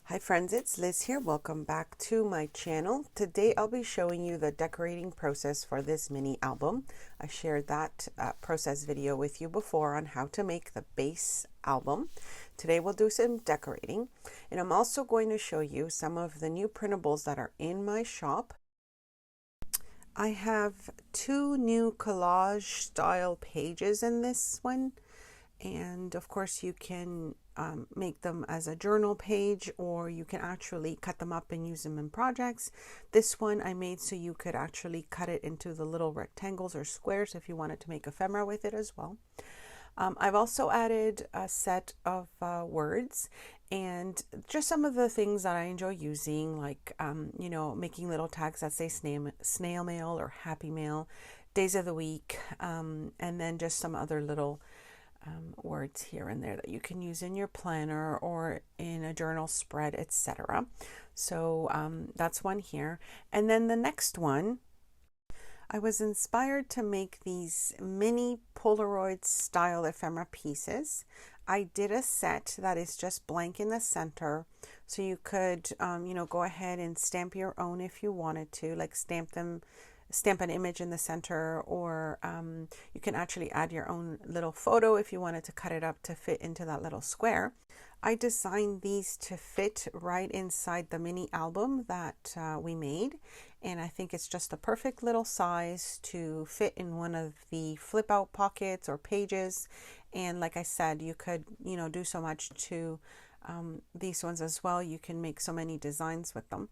Hi friends, it's Liz here. Welcome back to my channel. Today I'll be showing you the decorating process for this mini album. I shared that process video with you before on how to make the base album. Today we'll do some decorating, and I'm also going to show you some of the new printables that are in my shop. I have two new collage style pages in this one, and of course you can make them as a journal page, or you can actually cut them up and use them in projects. This one I made so you could actually cut it into the little rectangles or squares if you wanted to make ephemera with it as well. I've also added a set of words and just some of the things that I enjoy using, like making little tags that say snail mail or happy mail, days of the week, and then just some other little words here and there that you can use in your planner or in a journal spread, etc. So that's one here. And then the next one, I was inspired to make these mini Polaroid style ephemera pieces. I did a set that is just blank in the center, so you could go ahead and stamp your own if you wanted to, like stamp an image in the center, or you can actually add your own little photo if you wanted to cut it up to fit into that little square. I designed these to fit right inside the mini album that we made, and I think it's just a perfect little size to fit in one of the flip out pockets or pages. And like I said, you could do so much to these ones as well. You can make so many designs with them.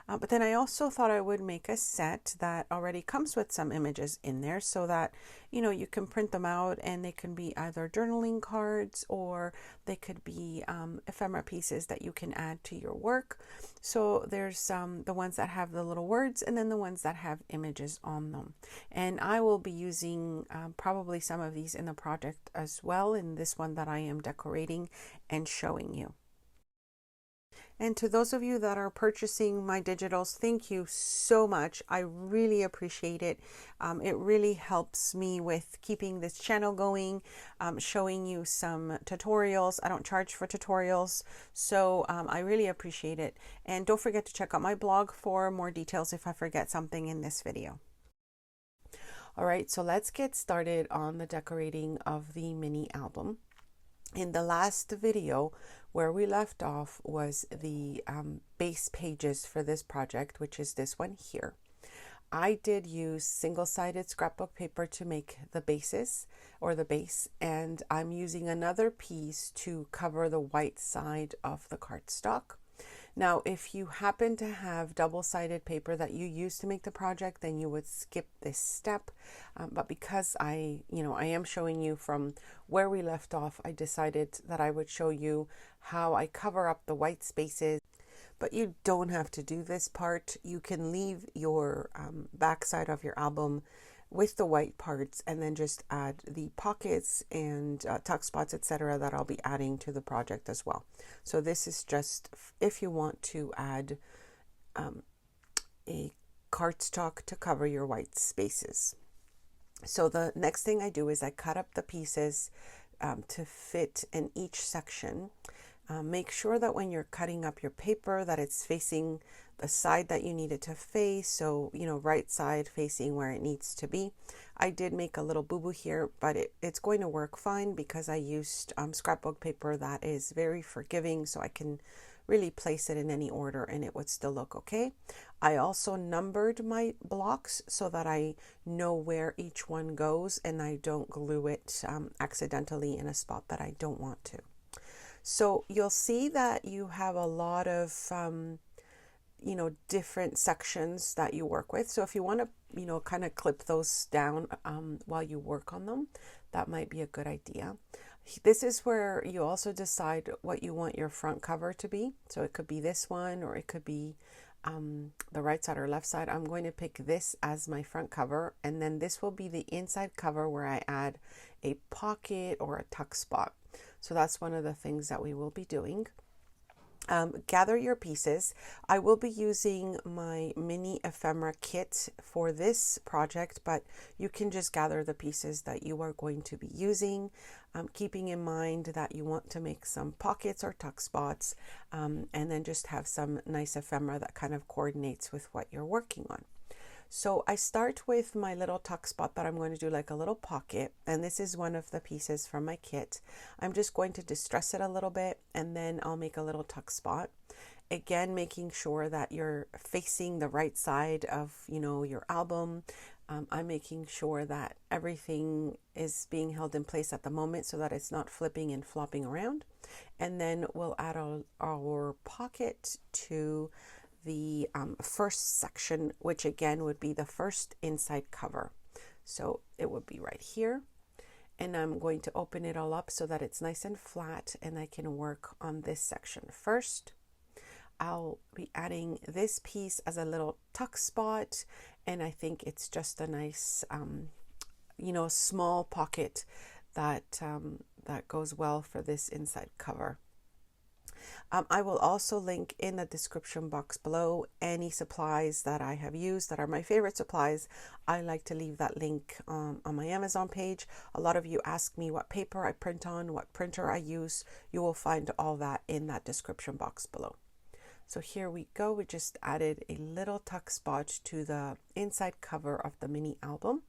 But then I also thought I would make a set that already comes with some images in there, so that you can print them out and they can be either journaling cards, or they could be ephemera pieces that you can add to your work. So there's the ones that have the little words, and then the ones that have images on them. And I will be using probably some of these in the project as well, in this one that I am decorating and showing you. And to those of you that are purchasing my digitals, thank you so much. I really appreciate it. It really helps me with keeping this channel going, showing you some tutorials. I don't charge for tutorials, so I really appreciate it. And don't forget to check out my blog for more details if I forget something in this video. All right, so let's get started on the decorating of the mini album. In the last video, where we left off was the base pages for this project, which is this one here. I did use single-sided scrapbook paper to make the bases, or the base, and I'm using another piece to cover the white side of the cardstock. Now, if you happen to have double-sided paper that you use to make the project, then you would skip this step. But because I am showing you from where we left off, I decided that I would show you how I cover up the white spaces. But you don't have to do this part. You can leave your back side of your album with the white parts, and then just add the pockets and tuck spots, etc., that I'll be adding to the project as well. So this is just if you want to add a cardstock to cover your white spaces. So the next thing I do is I cut up the pieces to fit in each section. Make sure that when you're cutting up your paper that it's facing the side that you need it to face, so right side facing where it needs to be. I did make a little boo-boo here, but it's going to work fine because I used scrapbook paper that is very forgiving, so I can really place it in any order and it would still look okay. I also numbered my blocks so that I know where each one goes and I don't glue it accidentally in a spot that I don't want to. So you'll see that you have a lot of different sections that you work with. So if you want to kind of clip those down while you work on them, that might be a good idea. This is where you also decide what you want your front cover to be. So it could be this one, or it could be the right side or left side. I'm going to pick this as my front cover, and then this will be the inside cover where I add a pocket or a tuck spot. So that's one of the things that we will be doing. Gather your pieces. I will be using my mini ephemera kit for this project, but you can just gather the pieces that you are going to be using. keeping in mind that you want to make some pockets or tuck spots, and then just have some nice ephemera that kind of coordinates with what you're working on. So I start with my little tuck spot that I'm going to do like a little pocket, and this is one of the pieces from my kit. I'm just going to distress it a little bit, and then I'll make a little tuck spot. Again, making sure that you're facing the right side of, your album. I'm making sure that everything is being held in place at the moment so that it's not flipping and flopping around. And then we'll add our pocket to the first section, which again would be the first inside cover. So it would be right here. And I'm going to open it all up so that it's nice and flat, and I can work on this section first. I'll be adding this piece as a little tuck spot, and I think it's just a nice, small pocket that goes well for this inside cover. I will also link in the description box below any supplies that I have used that are my favorite supplies. I like to leave that link on my Amazon page. A lot of you ask me what paper I print on, what printer I use. You will find all that in that description box below. So here we go. We just added a little tuck spot to the inside cover of the mini album.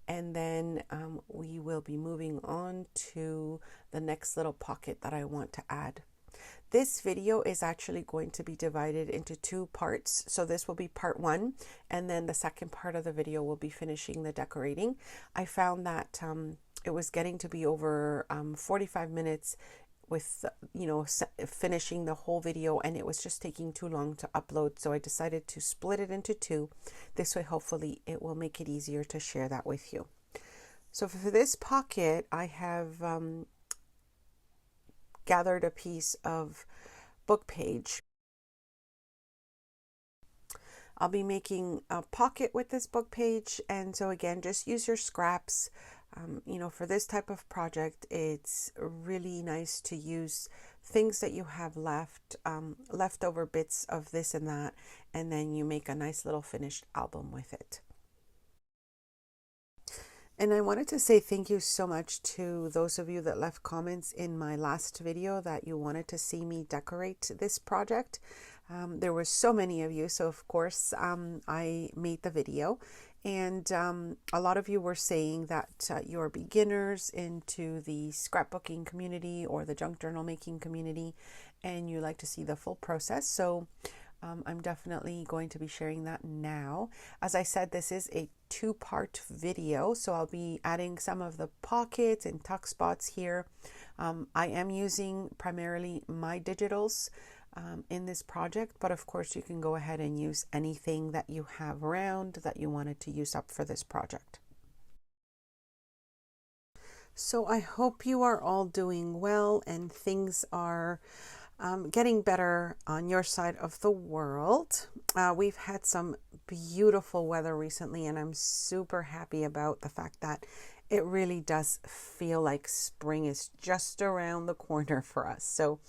And then we will be moving on to the next little pocket that I want to add. This video is actually going to be divided into 2 parts. So this will be part 1, and then the second part of the video will be finishing the decorating. I found that it was getting to be over 45 minutes with, finishing the whole video, and it was just taking too long to upload. So I decided to split it into 2. This way, hopefully it will make it easier to share that with you. So for this pocket, I have gathered a piece of book page. I'll be making a pocket with this book page, and so again, just use your scraps. For this type of project, it's really nice to use things that you have left, leftover bits of this and that, and then you make a nice little finished album with it. And I wanted to say thank you so much to those of you that left comments in my last video that you wanted to see me decorate this project. There were so many of you, so of course I made the video. And a lot of you were saying that you're beginners into the scrapbooking community or the junk journal making community, and you like to see the full process. So I'm definitely going to be sharing that now. As I said, this is a 2-part video, so I'll be adding some of the pockets and tuck spots here. I am using primarily my digitals in this project, but of course you can go ahead and use anything that you have around that you wanted to use up for this project. So I hope you are all doing well and things are getting better on your side of the world. We've had some beautiful weather recently, and I'm super happy about the fact that it really does feel like spring is just around the corner for us. So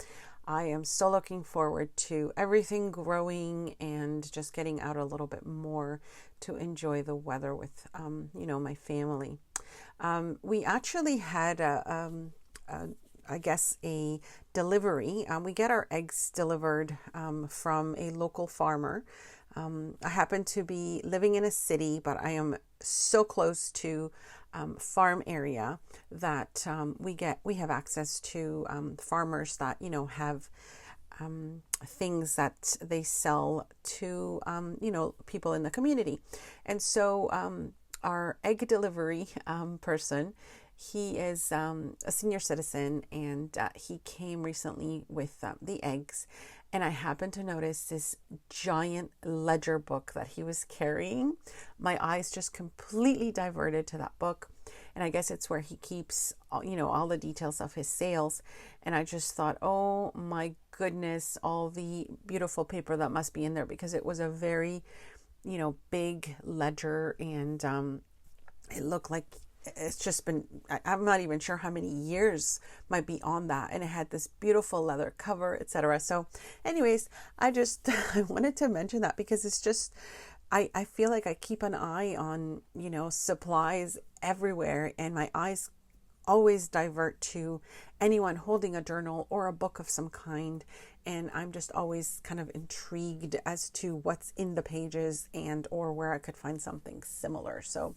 I am so looking forward to everything growing and just getting out a little bit more to enjoy the weather with, my family. We actually had I guess a delivery. We get our eggs delivered from a local farmer. I happen to be living in a city, but I am so close to farm area that we have access to farmers that have things that they sell to people in the community. And so our egg delivery person, he is a senior citizen, and he came recently with the eggs, and I happened to notice this giant ledger book that he was carrying. My eyes just completely diverted to that book, and I guess it's where he keeps all the details of his sales. And I just thought, oh my goodness, all the beautiful paper that must be in there, because it was a very big ledger, and it looked like it's just been, I'm not even sure how many years might be on that, and it had this beautiful leather cover, etc. So anyways, I wanted to mention that because it's just, I feel like I keep an eye on supplies everywhere, and my eyes always divert to anyone holding a journal or a book of some kind. And I'm just always kind of intrigued as to what's in the pages and or where I could find something similar. So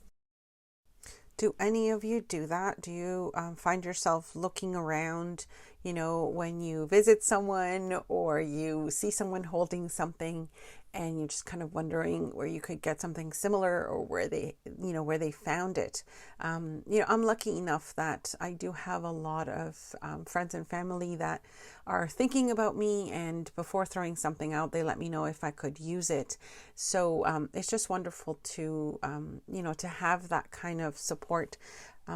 do any of you do that? Do you find yourself looking around, when you visit someone or you see someone holding something and you're just kind of wondering where you could get something similar or where they found it? I'm lucky enough that I do have a lot of friends and family that are thinking about me, and before throwing something out, they let me know if I could use it. So it's just wonderful to, to have that kind of support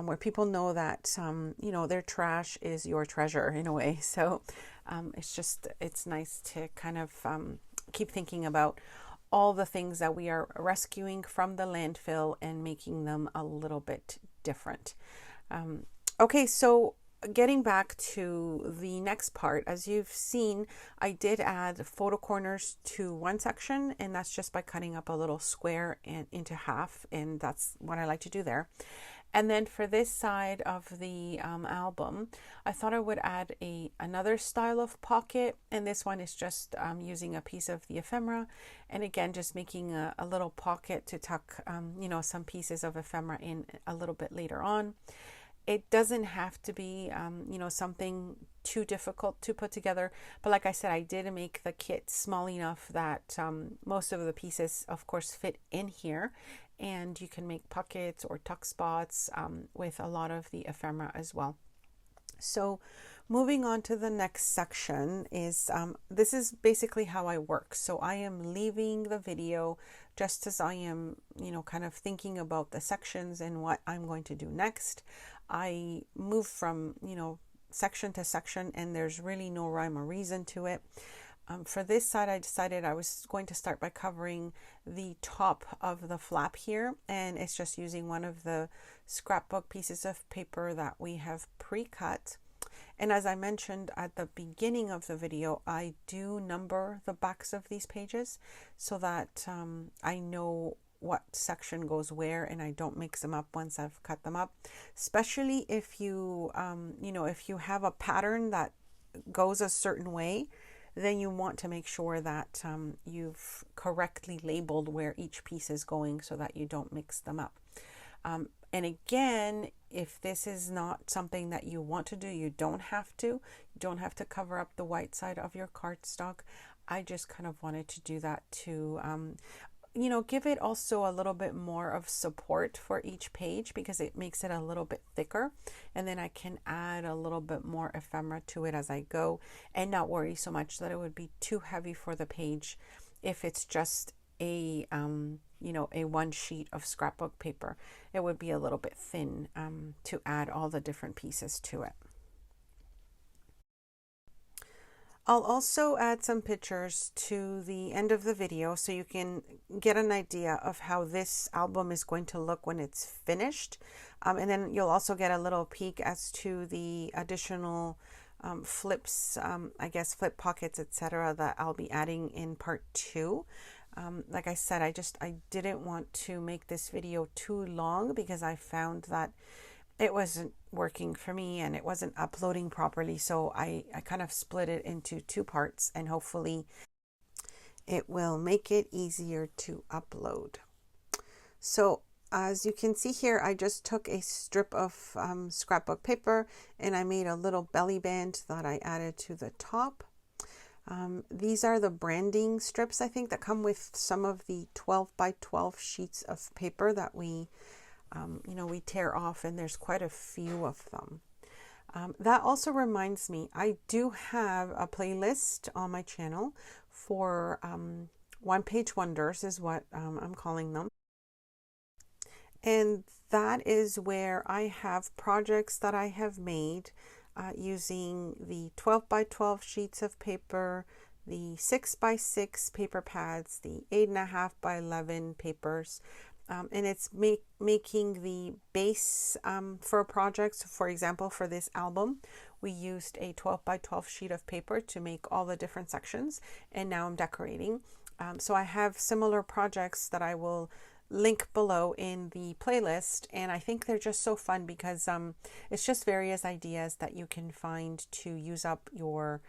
where people know that, their trash is your treasure in a way. So it's nice to kind of keep thinking about all the things that we are rescuing from the landfill and making them a little bit different. Okay, so getting back to the next part, as you've seen, I did add photo corners to one section, and that's just by cutting up a little square and into half, and that's what I like to do there. And then for this side of the album, I thought I would add another style of pocket, and this one is just using a piece of the ephemera, and again just making a little pocket to tuck some pieces of ephemera in a little bit later on. It doesn't have to be something too difficult to put together, but like I said, I did make the kit small enough that most of the pieces of course fit in here, and you can make pockets or tuck spots with a lot of the ephemera as well. So moving on to the next section is this is basically how I work. So I am leaving the video just as I am kind of thinking about the sections and what I'm going to do next. I move from section to section, and there's really no rhyme or reason to it. For this side, I decided I was going to start by covering the top of the flap here, and it's just using one of the scrapbook pieces of paper that we have pre-cut. And as I mentioned at the beginning of the video, I do number the backs of these pages so that I know what section goes where, and I don't mix them up once I've cut them up, especially if you if you have a pattern that goes a certain way, then you want to make sure that you've correctly labeled where each piece is going so that you don't mix them up. And again, if this is not something that you want to do, you don't have to. You don't have to cover up the white side of your cardstock. I just kind of wanted to do that to give it also a little bit more of support for each page, because it makes it a little bit thicker, and then I can add a little bit more ephemera to it as I go and not worry so much that it would be too heavy for the page if it's just a one sheet of scrapbook paper. It would be a little bit thin to add all the different pieces to it. I'll also add some pictures to the end of the video so you can get an idea of how this album is going to look when it's finished. And then you'll also get a little peek as to the additional flips, flip pockets, etc. that I'll be adding in part 2. Like I said, I didn't want to make this video too long because I found that it wasn't working for me and it wasn't uploading properly. So I kind of split it into 2 parts, and hopefully it will make it easier to upload. So as you can see here, I just took a strip of scrapbook paper and I made a little belly band that I added to the top. These are the branding strips, I think, that come with some of the 12 by 12 sheets of paper that we tear off, and there's quite a few of them. That also reminds me, I do have a playlist on my channel for one-page wonders is what I'm calling them. And that is where I have projects that I have made using the 12 by 12 sheets of paper, the 6 by 6 paper pads, the 8.5 by 11 papers, and it's making the base for a project. So for example, for this album, we used a 12 by 12 sheet of paper to make all the different sections, and now I'm decorating. So I have similar projects that I will link below in the playlist, and I think they're just so fun because it's just various ideas that you can find to use up your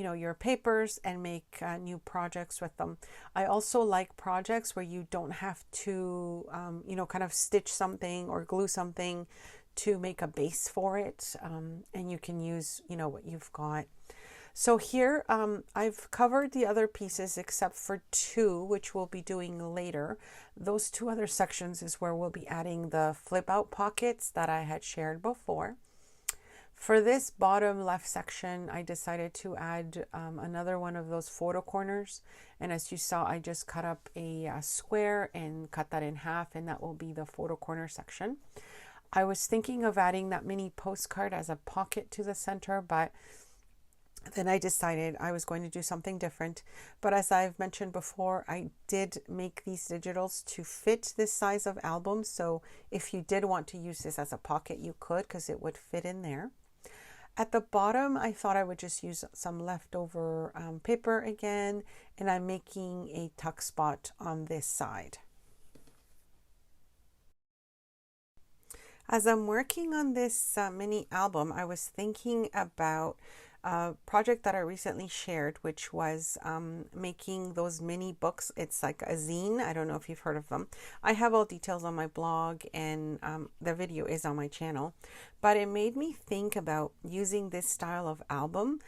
your papers and make new projects with them. I also like projects where you don't have to kind of stitch something or glue something to make a base for it, and you can use what you've got. So here I've covered the other pieces except for two, which we'll be doing later. Those two other sections is where we'll be adding the flip out pockets that I had shared before. For this bottom left section, I decided to add another one of those photo corners. And as you saw, I just cut up a square and cut that in half, and that will be the photo corner section. I was thinking of adding that mini postcard as a pocket to the center, but then I decided I was going to do something different. But as I've mentioned before, I did make these digitals to fit this size of album. So if you did want to use this as a pocket, you could, because it would fit in there. At the bottom, I thought I would just use some leftover paper again, and I'm making a tuck spot on this side. As I'm working on this mini album, I was thinking about a project that I recently shared, which was making those mini books. It's like a zine. I don't know if you've heard of them. I have all details on my blog, and the video is on my channel. But it made me think about using this style of album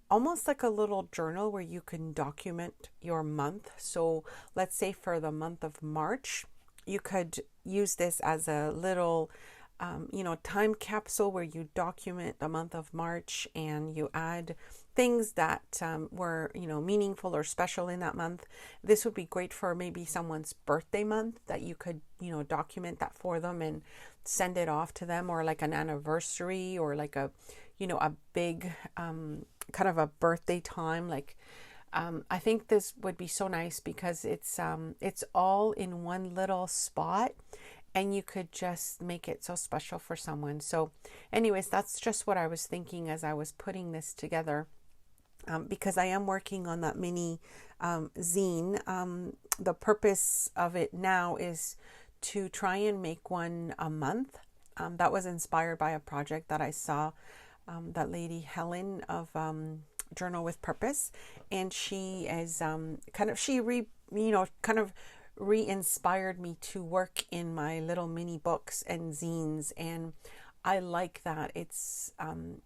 almost like a little journal where you can document your month. So let's say for the month of March, you could use this as a little time capsule where you document the month of March, and you add things that were meaningful or special in that month. This would be great for maybe someone's birthday month, that you could document that for them and send it off to them, or like an anniversary, or like a big kind of a birthday time. Like I think this would be so nice because it's all in one little spot, and you could just make it so special for someone. So anyways, that's just what I was thinking as I was putting this together, because I am working on that mini zine. The purpose of it now is to try and make one a month. That was inspired by a project that I saw, that lady Helen of Journal with Purpose, and she is kind of re-inspired me to work in my little mini books and zines, and I like that it's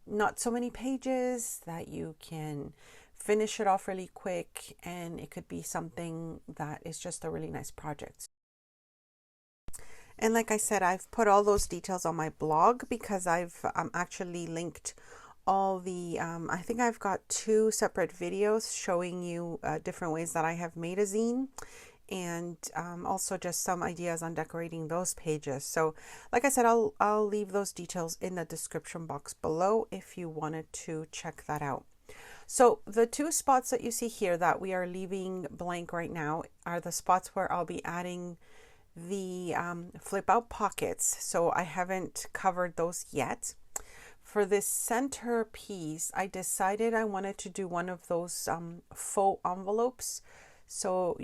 not so many pages, that you can finish it off really quick, and it could be something that is just a really nice project. And like I said, I've put all those details on my blog because I've actually linked all the I think I've got 2 separate videos showing you different ways that I have made a zine, and also just some ideas on decorating those pages. So like I said, I'll leave those details in the description box below if you wanted to check that out. So the 2 spots that you see here that we are leaving blank right now are the spots where I'll be adding the flip out pockets. So I haven't covered those yet. For this center piece, I decided I wanted to do one of those faux envelopes. So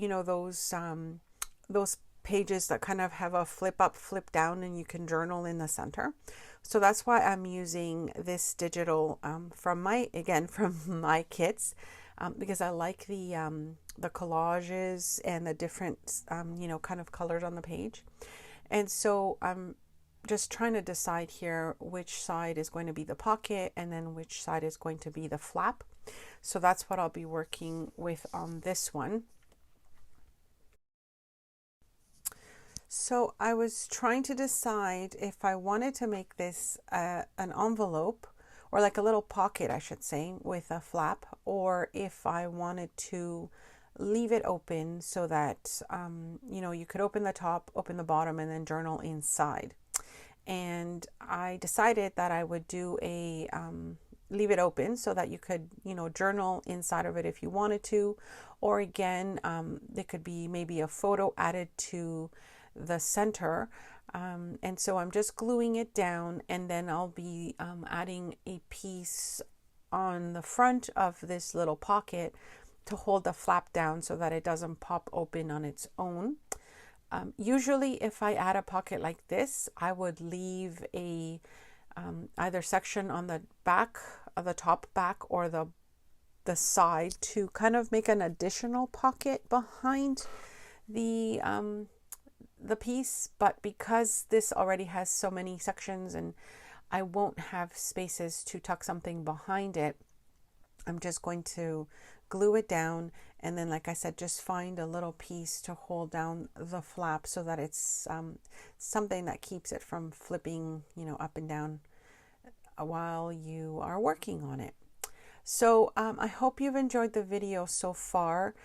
those pages that kind of have a flip up, flip down, and you can journal in the center. So that's why I'm using this digital from my kits, because I like the collages and the different kind of colors on the page. And so I'm just trying to decide here which side is going to be the pocket and then which side is going to be the flap. So that's what I'll be working with on this one. So I was trying to decide if I wanted to make this an envelope, or like a little pocket, I should say, with a flap, or if I wanted to leave it open so that you could open the top, open the bottom, and then journal inside. And I decided that I would do a leave it open so that you could journal inside of it if you wanted to, or again there could be maybe a photo added to the center, and so I'm just gluing it down, and then I'll be adding a piece on the front of this little pocket to hold the flap down so that it doesn't pop open on its own. Usually if I add a pocket like this, I would leave a either section on the back, the top back, or the side to kind of make an additional pocket behind the piece. But because this already has so many sections and I won't have spaces to tuck something behind it, I'm just going to glue it down, and then, like I said, just find a little piece to hold down the flap so that it's something that keeps it from flipping, up and down while you are working on it. So I hope you've enjoyed the video so far.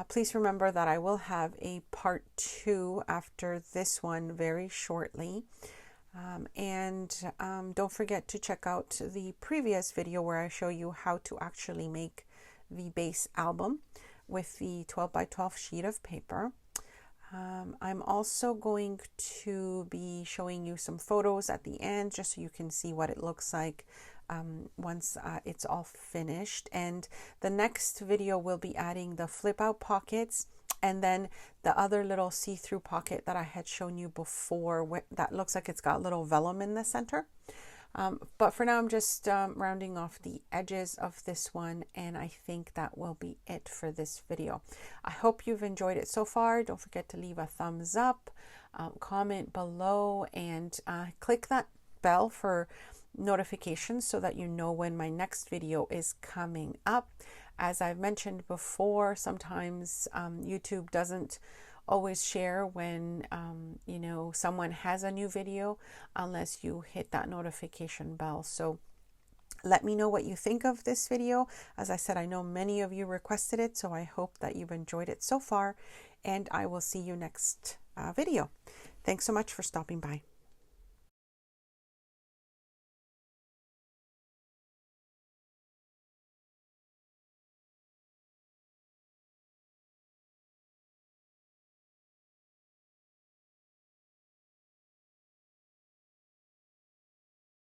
Please remember that I will have a part 2 after this one very shortly. Don't forget to check out the previous video where I show you how to actually make the base album with the 12 by 12 sheet of paper. I'm also going to be showing you some photos at the end just so you can see what it looks like once it's all finished. And the next video will be adding the flip out pockets and then the other little see-through pocket that I had shown you before that looks like it's got a little vellum in the center. But for now, I'm just rounding off the edges of this one, and I think that will be it for this video. I hope you've enjoyed it so far. Don't forget to leave a thumbs up, comment below, and click that bell for notifications so that you know when my next video is coming up. As I've mentioned before, sometimes YouTube doesn't always share when someone has a new video unless you hit that notification bell. So let me know what you think of this video. As I said, I know many of you requested it, so I hope that you've enjoyed it so far, and I will see you next video. Thanks so much for stopping by.